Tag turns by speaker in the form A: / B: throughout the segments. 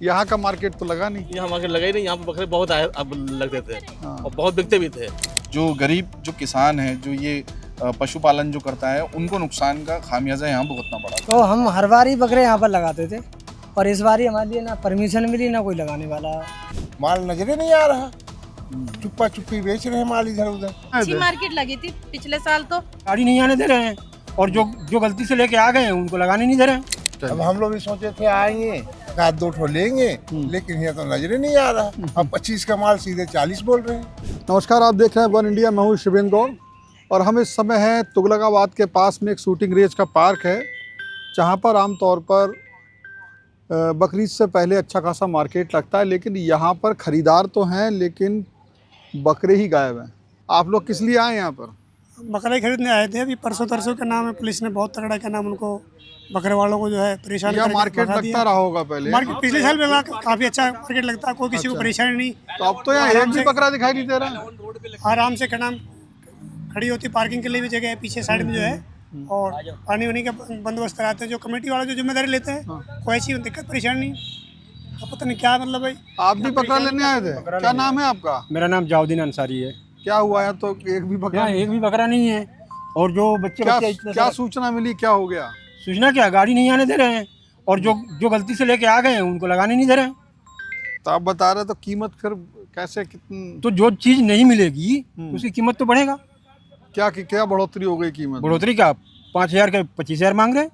A: यहाँ का मार्केट तो लगा नहीं।
B: यहाँ मार्केट लगा ही नहीं, यहाँ पे बकरे बहुत आए अब लगते थे
A: हाँ।
B: और बहुत बिकते भी थे।
C: जो गरीब जो किसान है जो ये पशुपालन जो करता है उनको नुकसान का खामियाजा यहाँ भुगतना पड़ा।
D: तो हम हर बार ही बकरे यहाँ पर लगाते थे और इस बार ही हमारे लिए ना परमिशन मिली ना कोई लगाने वाला।
E: माल नजरे नहीं आ रहा, चुप्पा चुप्पी बेच रहे हैं माल इधर उधर।
F: अच्छी मार्केट लगी थी पिछले साल तो।
D: गाड़ी नहीं आने दे रहे हैं और जो गलती से लेके आ गए हैं उनको लगाने नहीं दे रहे हैं।
E: अब हम लोग भी सोचे थे आएंगे एक दो ठो लेंगे, लेकिन ये तो नजरे नहीं आ रहा। अब 25 का माल सीधे 40 बोल रहे हैं।
A: नमस्कार, आप देख रहे हैं वन इंडिया। मैं हूँ शिवेंद्र गौड़ और हम इस समय हैं तुगलकाबाद के पास में एक शूटिंग रेंज का पार्क है, जहाँ पर आमतौर पर बकरीद से पहले अच्छा खासा मार्केट लगता है, लेकिन यहाँ पर ख़रीदार तो हैं लेकिन बकरे ही गायब हैं। आप लोग किस लिए आए यहाँ पर?
G: बकरे खरीदने आए थे। अभी परसों तरसों के नाम है, पुलिस ने बहुत तगड़ा क्या नाम उनको बकरे वालों को जो है परेशान
A: यह मार्केट लगता रहा होगा पहले।
G: मार्केट पिछले साल में काफी अच्छा मार्केट लगता है, कोई किसी को परेशानी नहीं।
A: तो अब तो यहाँ एक भी बकरा दिखाई नहीं दे रहा।
G: आराम से क्या नाम खड़ी होती, पार्किंग के लिए भी जगह है पीछे साइड में जो है, और पानी वानी का बंदोबस्त कराते हैं जो कमेटी वाले जो जिम्मेदारी लेते हैं। कोई ऐसी दिक्कत परेशानी नहीं। अब पता नहीं क्या मतलब भाई।
A: आप भी बकरा लेने आए थे? क्या नाम है आपका?
D: मेरा नाम जाउद्दीन अंसारी है।
A: क्या हुआ है? तो एक भी बकरा
D: यहाँ एक भी बकरा नहीं है और जो
A: क्या सूचना मिली? क्या हो गया?
D: सूचना क्या, गाड़ी नहीं आने दे रहे हैं और जो गलती से लेके आ गए हैं उनको लगाने नहीं दे रहे हैं।
A: तो आप बता रहे तो कीमत फिर कैसे कितनी?
D: तो जो चीज़ नहीं मिलेगी तो उसकी कीमत तो बढ़ेगा।
A: क्या बढ़ोतरी हो गई कीमत?
D: बढ़ोतरी क्या, 5,000 के 25,000 मांग रहे हैं।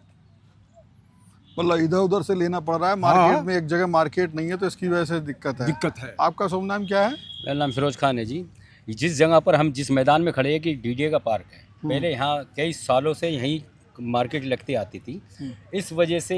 A: मतलब इधर उधर से लेना पड़ रहा है। मार्केट में एक जगह मार्केट नहीं है तो इसकी वजह से दिक्कत है। आपका शुभ नाम क्या है?
H: मेरा नाम फिरोज खान है जी। जिस जगह पर हम जिस मैदान में खड़े हैं कि डीडीए का पार्क है, पहले यहाँ कई सालों से यहीं मार्केट लगती आती थी। इस वजह से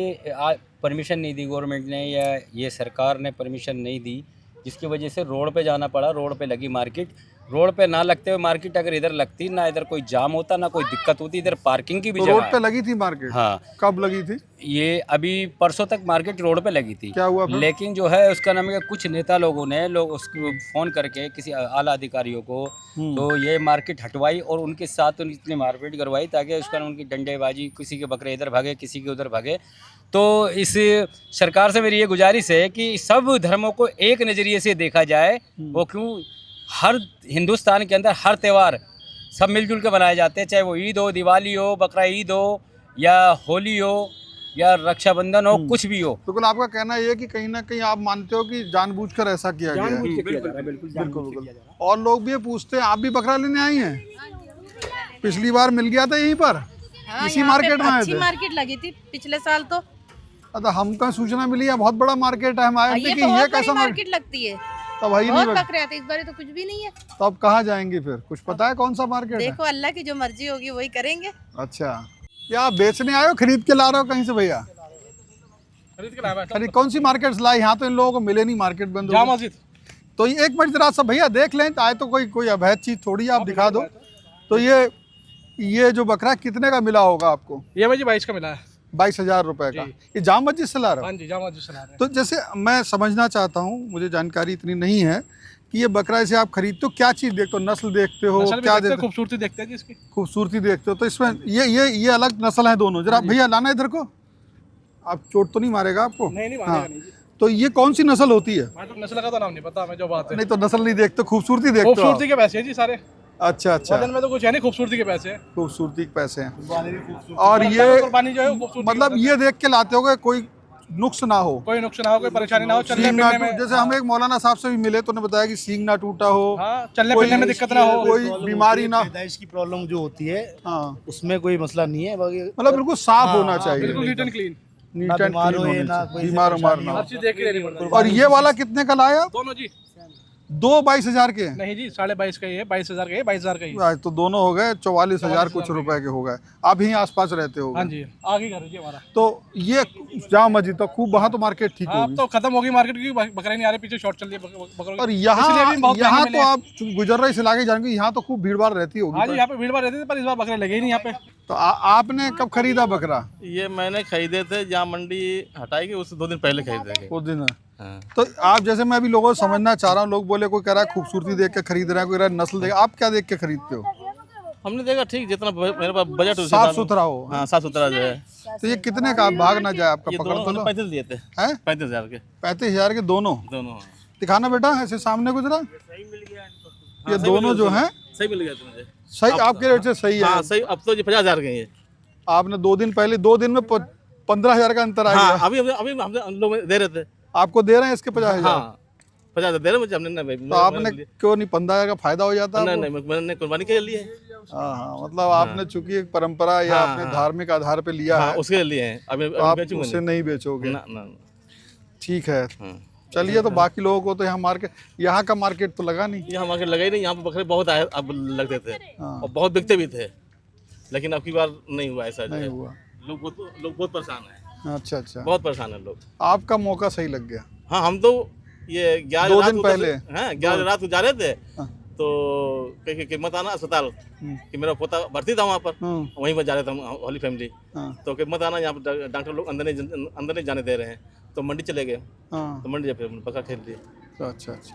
H: परमिशन नहीं दी गवर्नमेंट ने या ये सरकार ने परमिशन नहीं दी, जिसकी वजह से रोड पे जाना पड़ा। रोड पे लगी मार्केट। रोड पे ना लगते हुए मार्केट अगर इधर लगती, ना इधर कोई जाम होता, ना कोई दिक्कत होती। इधर पार्किंग की भी जगह
A: रोड
H: है।
A: पे लगी थी मार्केट?
H: हाँ।
A: कब लगी थी?
H: ये अभी परसों तक मार्केट रोड पे लगी थी।
A: क्या हुआ फिर?
H: लेकिन जो है उसका नाम है कुछ नेता लोगों ने उसको फ़ोन करके किसी आला अधिकारियों को तो ये मार्केट हटवाई और उनके साथ इतनी मारपीट करवाई ताकि उसका नाम उनकी डंडेबाजी, किसी के बकरे इधर भागे, किसी के उधर भागे। तो इस सरकार से मेरी ये गुजारिश है कि सब धर्मों को एक नज़रिए से देखा जाए। वो क्यों हर हिंदुस्तान के अंदर हर त्यौहार सब मिलजुल के बनाए जाते हैं, चाहे वो ईद हो, दिवाली हो, बकरा ईद हो या होली हो या रक्षाबंधन हो, कुछ भी हो।
A: बिल्कुल, आपका कहना ये है कि कहीं ना कहीं आप मानते हो कि जानबूझकर ऐसा किया गया है? बिल्कुल। और लोग भी ये पूछते हैं, आप भी बकरा लेने आई हैं? पिछली बार मिल गया था यहीं पर?
F: हाँ,
A: इसी मार्केट में आए
F: अच्छी
A: थे?
F: मार्केट लगी थी पिछले साल तो।
A: अच्छा, हमको सूचना मिली है बहुत बड़ा मार्केट है, हम आए थे कि ये कैसा
F: मार्केट लगती है।
A: तब वही
F: बहुत
A: नहीं
F: बकरे आते, इस बार तो कुछ भी नहीं है।
A: तो अब कहाँ जाएंगे फिर? कुछ पता है कौन सा मार्केट है?
F: देखो अल्लाह की जो मर्जी होगी वही करेंगे।
A: अच्छा, क्या आप बेचने आए हो, खरीद के ला रहे हो कहीं से भैया? खरीद कौन सी मार्केट से लाए? यहाँ तो इन लोगों को मिले नहीं, मार्केट बंद हो गई। तो ये एक मिनट जरा सा भैया देख लें, आए तो कोई अवैध चीज थोड़ी आप दिखा दो। तो ये जो बकरा कितने का मिला होगा आपको?
G: ये मुझे 22 का मिला है।
A: 22,000 रुपए का। ये जाम मस्जिद से ला रहे हो?
G: हाँ जी, जामा मस्जिद से ला रहे हैं।
A: तो जैसे मैं समझना चाहता हूँ, मुझे जानकारी इतनी नहीं है कि ये बकरा से आप खरीदते हो, क्या चीज़ देखते हो? नस्ल देखते हो? क्या देखते हो?
G: खूबसूरती देखते हैं जी इसकी।
A: खूबसूरती देखते हो। तो इसमें ये अलग नस्ल है दोनों। जरा भैया लाना इधर को, आप चोट तो नहीं मारेगा आपको?
G: नहीं
A: हाँ। तो ये कौन सी नस्ल होती है?
G: नस्ल का तो नाम नहीं पता हमें, जो बात है।
A: नहीं तो नस्ल नहीं देखते, खूबसूरती देखते हो?
G: खूबसूरती के पैसे हैं जी सारे।
A: अच्छा।
G: वजन में तो कुछ है नहीं, खूबसूरती के पैसे हैं।
A: खूबसूरती के पैसे हैं। और ये
G: कुर्बानी जो है खूबसूरती,
A: मतलब ये देख के लाते हो कोई नुक्स ना हो,
G: कोई नुकसान ना हो, कोई परेशानी ना हो, चलने
A: सींग ना
G: फिरने में।
A: जैसे हम एक मौलाना साहब से भी मिले तो उन्होंने बताया कि सींग ना टूटा हो,
G: चलने फिरने में दिक्कत ना हो,
A: कोई बीमारी ना।
E: पैदाइश की प्रॉब्लम जो होती है,
A: हाँ,
E: उसमें कोई मसला नहीं है।
A: मतलब बिल्कुल साफ होना चाहिए,
G: बिल्कुल neat and clean.
A: Neat and clean होना चाहिए, बीमार ना हो।
G: चीज देख के लेनी पड़ती है।
A: और ये वाला कितने का लाया?
G: दोनों जी।
A: दो 22,000 के?
G: नहीं जी, 22.5 का ही है, 22,000 का है, 22,000 का ही है।
A: तो दोनों हो गए 44,000 कुछ रुपए के हो गए। आप यहीं आसपास रहते हो?
G: हाँ जी, आगे घर है जी हमारा।
A: तो ये जाम मस्जिद तो खूब, वहाँ तो मार्केट ठीक
G: हाँ,
A: होगी।
G: तो खत्म होगी मार्केट की, बकरे नहीं आ रहे, पीछे शॉर्ट चल रही है बकरों की।
A: और यहाँ तो आप गुजर रहे इस इलाके जाएंगे, यहाँ तो खूब भीड़ भाड़ रहती होगी।
G: हाँ जी, यहाँ पे भीड़ भाड़ रहती थी, पर इस बार बकरे लगे ही नहीं यहाँ पे।
A: तो आपने कब खरीदा बकरा?
B: ये मैंने खरीदे थे जहाँ मंडी हटाई गई, उससे 2 दिन पहले खरीदे थे।
A: उस दिन?
B: हाँ।
A: तो आप जैसे मैं अभी लोगों को समझना चाह रहा हूँ, लोग बोले कोई कह रहा है खूबसूरती देख के खरीद रहा है, कोई कह रहा है नस्ल देख। आप क्या देख के खरीदते हो?
B: हमने देखा ठीक जितना मेरे पास बजट उस
A: साफ
B: हिसाब से-
A: सुथरा हो।
B: हाँ साफ सुथरा जो है।
A: तो ये कितने का भाग ना जाए आपका,
B: ये
A: पकड़
B: दोनों
A: तो लो।
B: 35 दिए थे,
A: हैं
B: 35,000 के
A: 35,000 के दोनों।
B: दोनों।
A: दिखाना बेटा, ऐसे सामने गुजरा।
B: हाँ,
A: ये
B: सही
A: दोनों
B: मिल
A: जो
B: गया,
A: हैं
B: सही मिल गया मुझे।
A: सही
B: अब-
A: आपके रेट से सही है।
B: हाँ सही, अब तो ये 50,000 के हैं ये।
A: आपने 2 दिन पहले 2 दिन में 15,000 का अंतर आ
B: हाँ
A: गया।
B: अभी अभी हम लोग दे रहे थे।
A: आपको दे रहे हैं इसके 50,000।
B: हाँ 50,000 दे रहे मुझे, हमने ना भाई।
A: तो आपने क्यों नहीं 15,000 का फायदा हो जाता
B: नहीं
A: आपको?
B: नहीं मैंने कुर्बानी के लिए।
A: हाँ हाँ, मतलब आपने चूंकि एक परंपरा या
B: हाँ,
A: अपने
B: हाँ।
A: धार्मिक आधार पे लिया
B: हाँ
A: है,
B: उसके लिए हैं। अभी
A: तो आप
B: बेचूंगा
A: उसे नहीं बेचोगे।
B: ना ना।
A: ठीक है,
B: हाँ।
A: चलिए। तो बाकी लोगों को तो यहाँ मार्केट, यहाँ का मार्केट तो लगा नहीं।
B: यहाँ मार्केट लगा ही नहीं, यहाँ पे बकरे बहुत आए अब लगते थे
A: हाँ।
B: और बहुत बिकते भी थे, लेकिन अब की बार नहीं हुआ ऐसा जो
A: नहीं
B: है।
A: हुआ।
B: लोग बहुत परेशान हैं,
A: अच्छा अच्छा,
B: बहुत परेशान है लोग।
A: आपका मौका सही लग गया।
B: हाँ हम तो ये 11
A: 2
B: रात
A: दिन
B: को
A: पहले।
B: हाँ 11 रात को जा रहे थे,
A: हाँ।
B: तो कि मत आना अस्पताल, कि मेरा पोता भर्ती था वहाँ पर, वहीं पर जा रहे थे हम होली फैमिली।
A: हाँ
B: तो कि मत आना, यहाँ पर डॉक्टर लोग अंदर नहीं जाने दे रहे हैं, तो मंडी चले गए।
A: हाँ।
B: तो मंडी जा फिर बकरा खरीद लिए।
A: अच्छा अच्छा,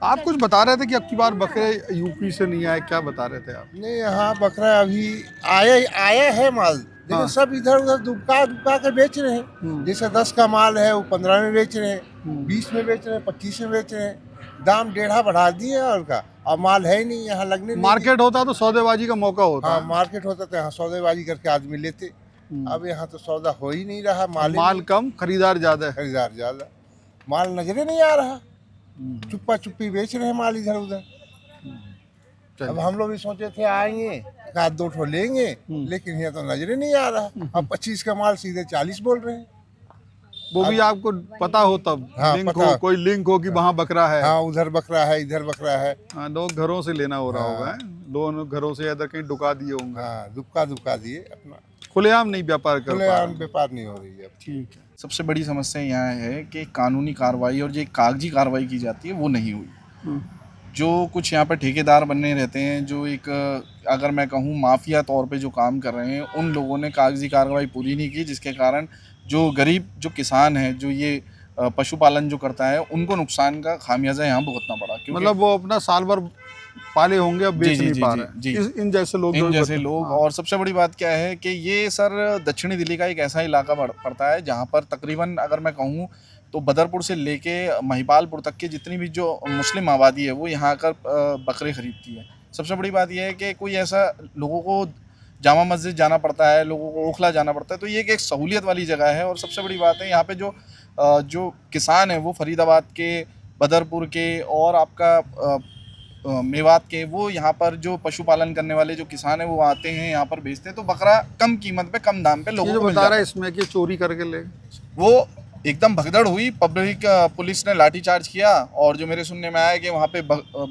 A: आप कुछ बता रहे थे कि अब की बार बकरे यूपी से नहीं आए, क्या बता रहे थे आप?
E: नहीं, यहाँ बकरा अभी आया है माल, लेकिन
A: हाँ।
E: सब इधर उधर दुबका दुबका के बेच रहे हैं। जैसे 10 का माल है वो 15 में बेच रहे हैं, 20 में बेच रहे हैं, 25 में बेच रहे हैं। दाम 1.5 बढ़ा दिए और का, अब माल है ही नहीं यहाँ लगने नहीं।
A: मार्केट होता तो सौदेबाजी का मौका होता।
E: हाँ मार्केट होता तो यहाँ सौदेबाजी करके आदमी लेते। अब यहाँ तो सौदा हो ही नहीं रहा,
A: माल कम, खरीदार ज्यादा है।
E: खरीदार ज्यादा, माल नजरे नहीं आ रहा, चुप्पा चुप्पी बेच रहे हैं माल इधर उधर। अब हम लोग भी सोचे थे आएंगे, 1-2 ठो लेंगे, लेकिन यहाँ तो नजरे नहीं आ रहा। अब 25 का माल सीधे 40 बोल रहे हैं।
A: वो भी आपको पता हो तब,
E: हाँ,
A: लिंक
E: पता।
A: हो, कोई लिंक हो कि वहाँ बकरा है।
E: हाँ उधर बकरा है, इधर बकरा है।
A: हाँ, लोग घरों से लेना हो रहा होगा, दोनों घरों से इधर कहीं दुका दिए होंगे।
E: हाँ दुबका दिए अपना,
A: खुलेआम नहीं व्यापार कर पा
E: खुलेआम
A: रहे।
E: व्यापार नहीं हो रही है।
A: ठीक है।
C: सबसे बड़ी समस्या यहाँ है कि कानूनी कार्रवाई और जो एक कागजी कार्रवाई की जाती है वो नहीं हुई। जो कुछ यहाँ पर ठेकेदार बने रहते हैं, जो एक अगर मैं कहूँ माफिया तौर पे जो काम कर रहे हैं, उन लोगों ने कागजी कार्रवाई पूरी नहीं की, जिसके कारण जो गरीब जो किसान है, जो ये पशुपालन जो करता है, उनको नुकसान का खामियाजा यहाँ भुगतना पड़ा। क्योंकि
A: मतलब वो अपना साल भर पाले होंगे, अब बेच
C: जी,
A: नहीं
C: जी,
A: पा
C: जी,
A: रहे
C: जी।
A: इन जैसे लोग,
C: इन
A: जो
C: जैसे
A: बता-
C: लोग।
A: हाँ।
C: और सबसे बड़ी बात क्या है कि ये सर दक्षिणी दिल्ली का एक ऐसा इलाका पड़ता है जहाँ पर तकरीबन अगर मैं कहूँ तो बदरपुर से लेके महिपालपुर तक की जितनी भी जो मुस्लिम आबादी है वो यहाँ आकर बकरे खरीदती है। सबसे बड़ी बात यह है कि कोई ऐसा लोगों को जामा मस्जिद जाना पड़ता है, लोगों को ओखला जाना पड़ता है, तो ये एक सहूलियत वाली जगह है। और सबसे बड़ी बात है यहाँ पे जो किसान है वो फरीदाबाद के, बदरपुर के और आपका मेवात के, वो यहाँ पर जो पशुपालन करने वाले जो किसान है वो आते हैं यहाँ पर बेचते हैं, तो बकरा कम कीमत पे कम दाम पे
A: ये
C: लोगों
A: जो
C: को मिल
A: बता
C: जाता
A: रहा
C: है।
A: है इसमें कि चोरी करके ले,
C: वो एकदम भगदड़ हुई, पब्लिक पुलिस ने लाठीचार्ज किया। और जो मेरे सुनने में आया कि वहाँ पे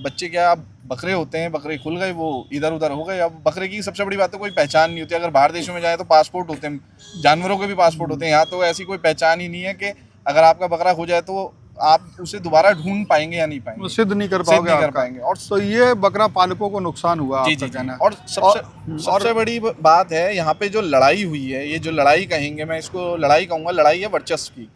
C: बच्चे क्या बकरे होते हैं, बकरे खुल गए, वो इधर उधर हो गए। अब बकरे की सबसे बड़ी बात है कोई पहचान नहीं होती। अगर बाहर देशों में जाए तो पासपोर्ट होते हैं, जानवरों के भी पासपोर्ट होते हैं, यहाँ तो ऐसी कोई पहचान ही नहीं है कि अगर आपका बकरा खो जाए तो आप उसे दोबारा ढूंढ पाएंगे या नहीं पाएंगे,
A: वो सिद्ध नहीं कर
C: सिद्ध
A: पाओगे
C: नहीं कर
A: आपका।
C: पाएंगे। और
A: तो ये बकरा पालकों को नुकसान हुआ,
C: जी
A: आपका
C: जी
A: कहना
C: जी।
A: है।
C: और सबसे बड़ी बात है यहाँ पे जो लड़ाई हुई है, ये जो लड़ाई कहेंगे, मैं इसको लड़ाई कहूँगा, लड़ाई है वर्चस्व की।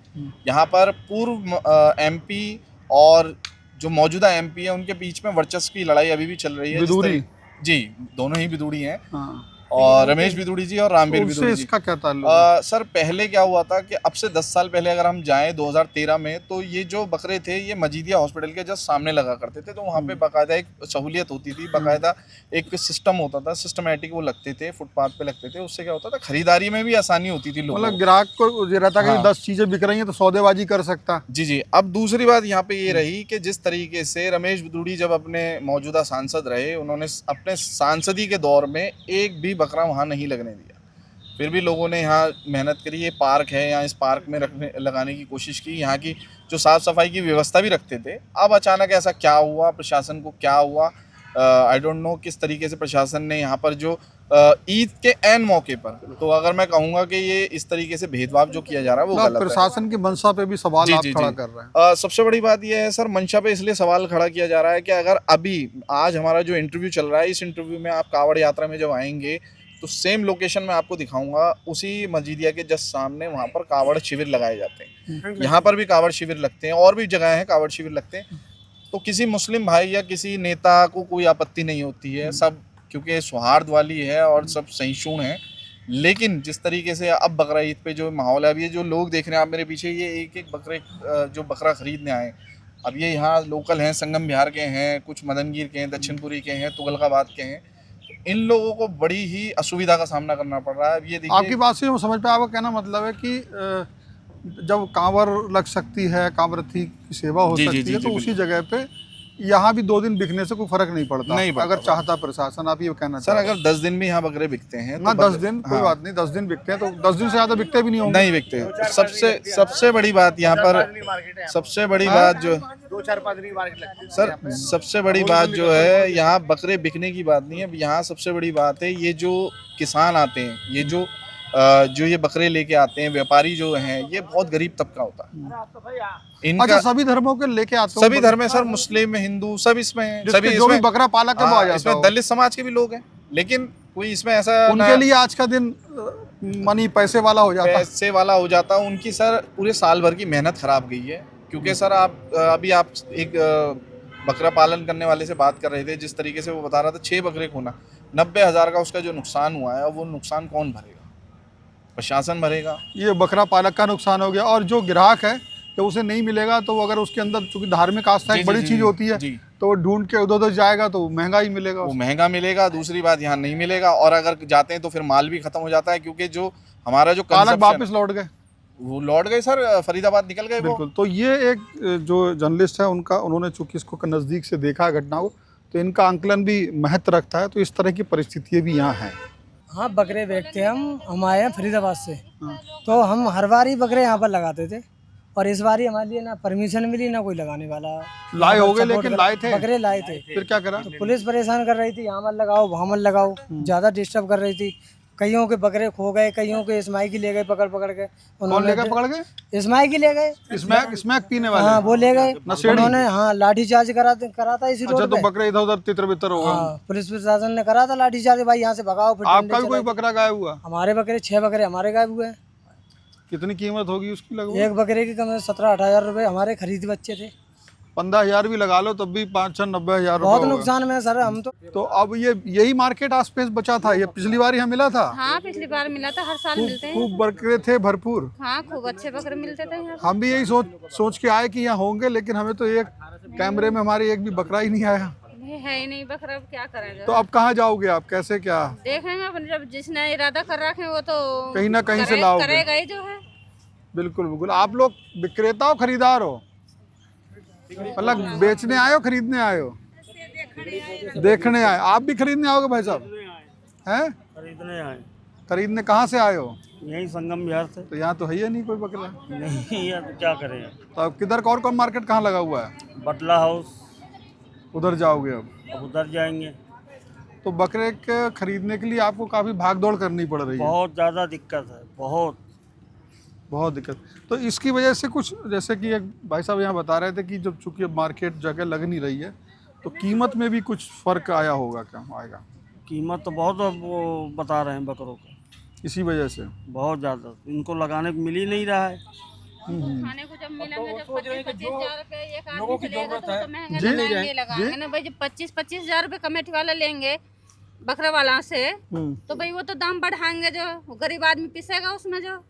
C: यहाँ पर पूर्व MP और जो मौजूदा MP है उनके बीच में वर्चस्व की लड़ाई अभी भी चल रही है।
A: बिदूरी?
C: जी, दोनों ही बिदूड़ी हैं,
A: हाँ।
C: और रमेश बिदूड़ी जी और रामवीर
A: तो उससे
C: बिदूड़ी जी।
A: इसका क्या ताल्लुक है?
C: सर पहले क्या हुआ था कि अब से 10 साल पहले अगर हम जाएं 2013 में, तो ये जो बकरे थे ये मजीदिया हॉस्पिटल के जस्ट सामने लगा करते थे। तो वहाँ पे बाकायदा एक सहूलियत होती थी, बाकायदा एक सिस्टम होता था, सिस्टमेटिक वो लगते थे, फुटपाथ पे लगते थे। उससे क्या होता था, खरीदारी में भी आसानी होती थी लोगों
A: मतलब
C: को।
A: ग्राहक को ये रहता कि
C: हाँ।
A: 10 चीजें बिक रही हैं तो सौदेबाजी कर सकता।
C: जी जी। अब दूसरी बात यहाँ पे ये रही कि जिस तरीके से रमेश बिदूड़ी जब अपने मौजूदा सांसद रहे, उन्होंने अपने सांसदी के दौर में एक भी बकरा वहाँ नहीं लगने दिया। फिर भी लोगों ने यहाँ मेहनत करी, ये पार्क है, यहाँ इस पार्क में लगाने की कोशिश की, यहाँ की जो साफ़ सफाई की व्यवस्था भी रखते थे। अब अचानक ऐसा क्या हुआ, प्रशासन को क्या हुआ, आई डोंट नो किस तरीके से प्रशासन ने यहाँ पर जो ईद के ऐन मौके पर, तो अगर मैं कहूँगा कि ये इस तरीके से भेदभाव जो किया जा रहा है वो गलत है।
A: प्रशासन की मंशा पे भी सवाल
C: जी,
A: आप
C: जी,
A: खड़ा
C: जी।
A: कर रहे हैं।
C: सबसे बड़ी बात यह है सर, मंशा पे इसलिए सवाल खड़ा किया जा रहा है कि अगर अभी आज हमारा जो इंटरव्यू चल रहा है, इस इंटरव्यू में आप कावड़ यात्रा में जब आएंगे तो सेम लोकेशन में आपको दिखाऊंगा, उसी मस्जिदिया के जस्ट सामने वहाँ पर कावड़ शिविर लगाए जाते हैं। यहाँ पर भी कावड़ शिविर लगते हैं, और भी जगह हैं कावड़ शिविर लगते हैं। तो किसी मुस्लिम भाई या किसी नेता को कोई आपत्ति नहीं होती है, सब क्योंकि सौहार्द वाली है और सब सहिष्णु है। लेकिन जिस तरीके से अब बकरा ईद पे जो माहौल है, अब ये जो लोग देख रहे हैं आप मेरे पीछे, ये एक एक बकरे जो बकरा खरीदने आए, अब ये यहाँ लोकल हैं, संगम बिहार के हैं, कुछ मदनगीर के हैं, दक्षिणपुरी के हैं, तुगलकाबाद के हैं। इन लोगों को बड़ी ही असुविधा का सामना करना पड़ रहा है। अब ये देखिए,
A: आपकी बात से समझ पे आपका कहना मतलब है कि जब कांवर लग सकती है, कांवरथी की सेवा हो
C: जी, जी,
A: सकती
C: जी,
A: है,
C: जी,
A: तो उसी जगह पे यहाँ भी 2 दिन बिकने से कोई फर्क नहीं पड़ता,
C: नहीं पड़ता।
A: अगर चाहता प्रशासन। आप ये कहना
C: सर
A: चाह रहे
C: अगर 10 दिन भी यहाँ बकरे बिकते हैं
A: हैं ना, 10 दिन कोई
C: हाँ।
A: बात नहीं, 10 दिन बिकते हैं तो 10 दिन से ज़्यादा बिकते भी नहीं होंगे।
C: नहीं बिकते। सबसे बड़ी बात यहाँ पर, सबसे बड़ी बात जो सर, सबसे बड़ी बात जो है, यहाँ बकरे बिकने की बात नहीं है। यहाँ सबसे बड़ी बात है, ये जो किसान आते हैं, ये जो ये बकरे लेके आते हैं, व्यापारी जो हैं, ये बहुत गरीब तबका होता है। इनका
A: अच्छा, सभी धर्मों के लेके आते हो?
C: सभी धर्म है सर, मुस्लिम, हिंदू, सब इसमें हैं।
A: जिसके
C: सभी
A: जो भी
C: इसमें
A: बकरा पालक है वो आ जाता
C: इसमें
A: हो।
C: दलित समाज के भी लोग हैं, लेकिन कोई इसमें ऐसा
A: उनके लिए आज का दिन मनी पैसे वाला हो जाता है।
C: पैसे वाला हो जाता है। उनकी सर पूरे साल भर की मेहनत खराब गई है। क्योंकि सर अभी आप एक बकरा पालन करने वाले से बात कर रहे थे, जिस तरीके से वो बता रहा था 6 बकरे खोना, 90,000 का उसका जो नुकसान हुआ है, वो नुकसान कौन भरेगा? प्रशासन भरेगा।
A: ये बकरा पालक का नुकसान हो गया। और जो ग्राहक है, जब उसे नहीं मिलेगा तो अगर उसके अंदर, चूंकि धार्मिक आस्था एक बड़ी चीज़ होती है, तो वो ढूंढ के उधर उधर जाएगा तो महंगा ही मिलेगा,
C: वो महंगा मिलेगा। दूसरी बात, यहाँ नहीं मिलेगा, और अगर जाते हैं तो फिर माल भी खत्म हो जाता है। क्योंकि जो हमारा जो
A: पालक
C: consumption-
A: वापस लौट गए,
C: वो लौट गए सर, फरीदाबाद निकल गए वो।
A: बिल्कुल। तो ये एक जो जर्नलिस्ट है उन्होंने चूंकि इसको नज़दीक से देखा है घटना को, तो इनका आंकलन भी महत्व रखता है। तो इस तरह की परिस्थितियाँ भी यहाँ हैं।
D: हाँ, बकरे बेचते हैं हम आए हैं फरीदाबाद से। तो हम हर बार ही बकरे यहाँ पर लगाते थे, और इस बार ही हमारे लिए ना परमिशन मिली, ना कोई लगाने वाला।
A: लाए हो गए, लेकिन लाए थे,
D: बकरे लाए थे।
A: फिर क्या करा?
D: तो पुलिस परेशान कर रही थी, यहाँ मत लगाओ, वहाँ मत लगाओ, ज़्यादा डिस्टर्ब कर रही थी। कईयों के बकरे खो गए, कईयों के इस्माई की ले गए पकड़ के।
A: कौन ले गए पकड़ के?
D: इस्माई की ले गए,
A: स्मैक पीने वाले।
D: हाँ वो ले गए।
A: नशेड़ी।
D: उन्होंने हाँ लाठी चार्ज करा था इसी
A: अच्छा,
D: रोड
A: तो
D: पे।
A: बकरे इधर उधर तितर बितर हो गए।
D: हाँ, पुलिस प्रशासन ने करा था लाठी चार्ज, भाई यहाँ से भगाओ। फिर
A: आपका भी कोई बकरा गायब हुआ?
D: हमारे बकरे 6 बकरे हमारे गायब हुए हैं।
A: कितनी कीमत होगी उसकी लगभग?
D: एक बकरे की कम 17-18 रुपए हमारे खरीद बच्चे थे।
A: 15,000 भी लगा लो तब भी 5-6-90,000
D: बहुत नुकसान में सर हम
A: तो अब यही मार्केट आसपास बचा था। ये पिछली बार यहाँ मिला था।
F: हाँ, पिछली बार मिला था, हर साल मिलते हैं।
A: खूब बकरे थे भरपूर।
F: हाँ, खूब अच्छे बकरे मिलते थे यहाँ।
A: हम भी यही सोच के आए कि यहाँ होंगे, लेकिन हमें तो एक कैमरे में हमारे एक भी बकरा ही नहीं आया।
F: है ही नहीं बकरा, अब क्या करेंगे?
A: तो अब कहाँ जाओगे आप, कैसे क्या?
F: देखेंगे अपन, जब जिसने इरादा कर रखे वो तो
A: कहीं ना कहीं से लाओगे।
F: करेगा ही जो है।
A: बिल्कुल बिल्कुल। आप लोग विक्रेता हो, खरीदार हो? मतलब बेचने आए हो, खरीदने आए हो? देखने आए। आप भी खरीदने आओगे भाई साहब? हैं?
I: खरीदने आए।
A: खरीदने कहाँ से आए हो?
I: यही संगम बिहार से।
A: तो यहाँ तो है ही नहीं कोई बकरा।
I: नहीं यार, तो क्या करें?
A: तो अब किधर, कौन मार्केट कहाँ लगा हुआ है?
I: बटला हाउस।
A: उधर जाओगे अब
I: उधर जाएंगे।
A: तो बकरे के खरीदने के लिए आपको काफ़ी भाग दौड़ करनी पड़ रही है।
I: बहुत ज़्यादा दिक्कत है, बहुत
A: दिक्कत। तो इसकी वजह से कुछ, जैसे कि एक भाई साहब यहाँ बता रहे थे कि जब चूंकि अब मार्केट जगह लग नहीं रही है, तो कीमत में भी कुछ फ़र्क आया होगा, क्या आएगा?
I: कीमत तो बहुत वो बता रहे हैं बकरों का,
A: इसी वजह से
I: बहुत ज़्यादा। इनको लगाने को मिल ही नहीं रहा है।
F: खाने को जब मिलेंगे, जब 25-25 रुपए एक आदमी से लेगा तो महंगे लगाएंगे ना भाई। जब 25-25 रुपए कमेटी वाला लेंगे बकरा वाला से, तो भाई वो तो दाम बढ़ाएंगे, जो गरीब आदमी पिसेगा उसमें जो।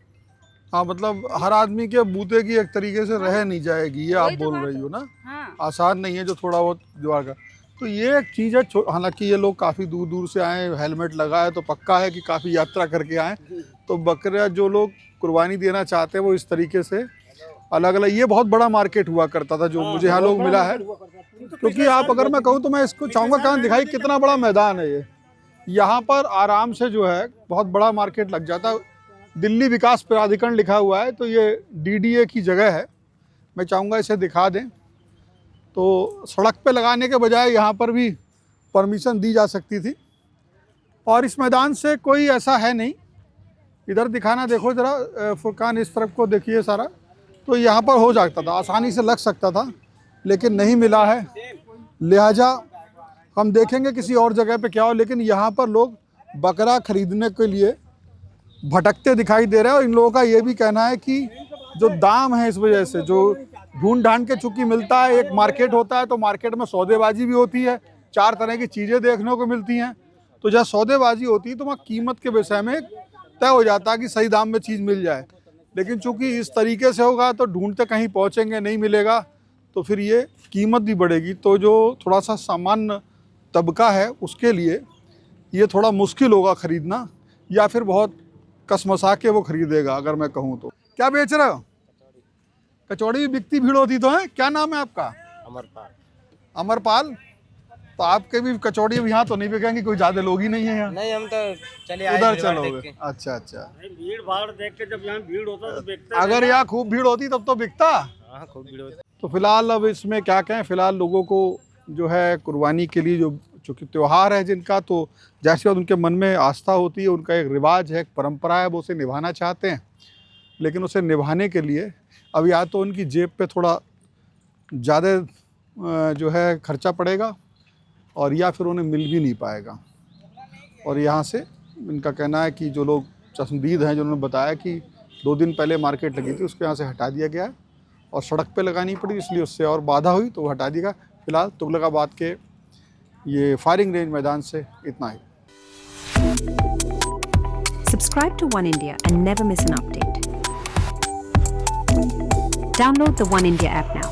A: हाँ, मतलब हर आदमी के बूते की एक तरीके से रह नहीं जाएगी, ये आप बोल रही हो ना।
F: हाँ।
A: आसान नहीं है जो थोड़ा बहुत जुगाड़ का। तो ये एक चीज़ है। हालांकि ये लोग काफ़ी दूर दूर से आए, हेलमेट लगाए तो पक्का है कि काफ़ी यात्रा करके आए। तो बकरा जो लोग कुर्बानी देना चाहते हैं वो इस तरीके से अलग अलग, ये बहुत बड़ा मार्केट हुआ करता था जो मुझे यहाँ लोग मिला है। क्योंकि आप, अगर मैं कहूँ तो मैं इसको चाहूँगा कहाँ दिखाई, कितना बड़ा मैदान है ये। यहाँ पर आराम से जो है बहुत बड़ा मार्केट लग जाता है। दिल्ली विकास प्राधिकरण लिखा हुआ है, तो ये DDA की जगह है। मैं चाहूँगा इसे दिखा दें। तो सड़क पे लगाने के बजाय यहाँ पर भी परमिशन दी जा सकती थी। और इस मैदान से कोई ऐसा है नहीं, इधर दिखाना देखो ज़रा फुरकान, इस तरफ को देखिए सारा। तो यहाँ पर हो जाता था, आसानी से लग सकता था, लेकिन नहीं मिला है। लिहाजा हम देखेंगे किसी और जगह पे क्या हो। लेकिन यहाँ पर लोग बकरा खरीदने के लिए भटकते दिखाई दे रहे हैं। और इन लोगों का ये भी कहना है कि जो दाम है, इस वजह से जो ढूंढ ढांड के चूँकि मिलता है, एक मार्केट होता है तो मार्केट में सौदेबाजी भी होती है, 4 तरह की चीज़ें देखने को मिलती हैं। तो जहाँ सौदेबाजी होती है तो वहाँ कीमत के विषय में तय हो जाता है कि सही दाम में चीज़ मिल जाए। लेकिन चूंकि इस तरीके से होगा तो ढूंढते कहीं पहुँचेंगे, नहीं मिलेगा, तो फिर ये कीमत भी बढ़ेगी। तो जो थोड़ा सा सामान्य तबका है उसके लिए ये थोड़ा मुश्किल होगा ख़रीदना, या फिर बहुत कसमसा के वो ख़रीदेगा। अगर मैं कहूँ तो क्या बेच रहे हो? कचौड़ी भी बिकती भीड़ होती तो है। क्या नाम है आपका?
I: अमरपाल।
A: अमरपाल। तो आपके भी कचौड़ी अब यहाँ तो नहीं बिकेंगी, कोई ज़्यादा लोग ही नहीं है यहाँ।
D: नहीं, हम तो चले आए
A: उधर चलोगे? अच्छा अच्छा।
I: भीड़ भाड़ देख के जब यहाँ भीड़ होता तो बिकता।
A: अगर यहाँ खूब भीड़ होती तब तो बिकता।
I: हाँ, खूब भीड़ होती।
A: तो फिलहाल अब इसमें क्या कहें, फिलहाल लोगों को जो है कुर्बानी के लिए जो चूँकि त्यौहार है जिनका, तो जैसे बात उनके मन में आस्था होती है, उनका एक रिवाज है, एक परंपरा है, वो उसे निभाना चाहते हैं। लेकिन उसे निभाने के लिए अब या तो उनकी जेब पे थोड़ा ज़्यादा जो है खर्चा पड़ेगा, और या फिर उन्हें मिल भी नहीं पाएगा। और यहाँ से इनका कहना है कि जो लोग चश्मदीद हैं, जिन्होंने बताया कि 2 दिन पहले मार्केट लगी थी, उसको यहाँ से हटा दिया गया है और सड़क पे लगानी पड़ी, इसलिए उससे और बाधा हुई तो वो हटा दिया। फिलहाल तुगलकाबाद के ये फायरिंग रेंज मैदान से इतना ही।
J: Subscribe to One India and never miss an update. Download the One India app now.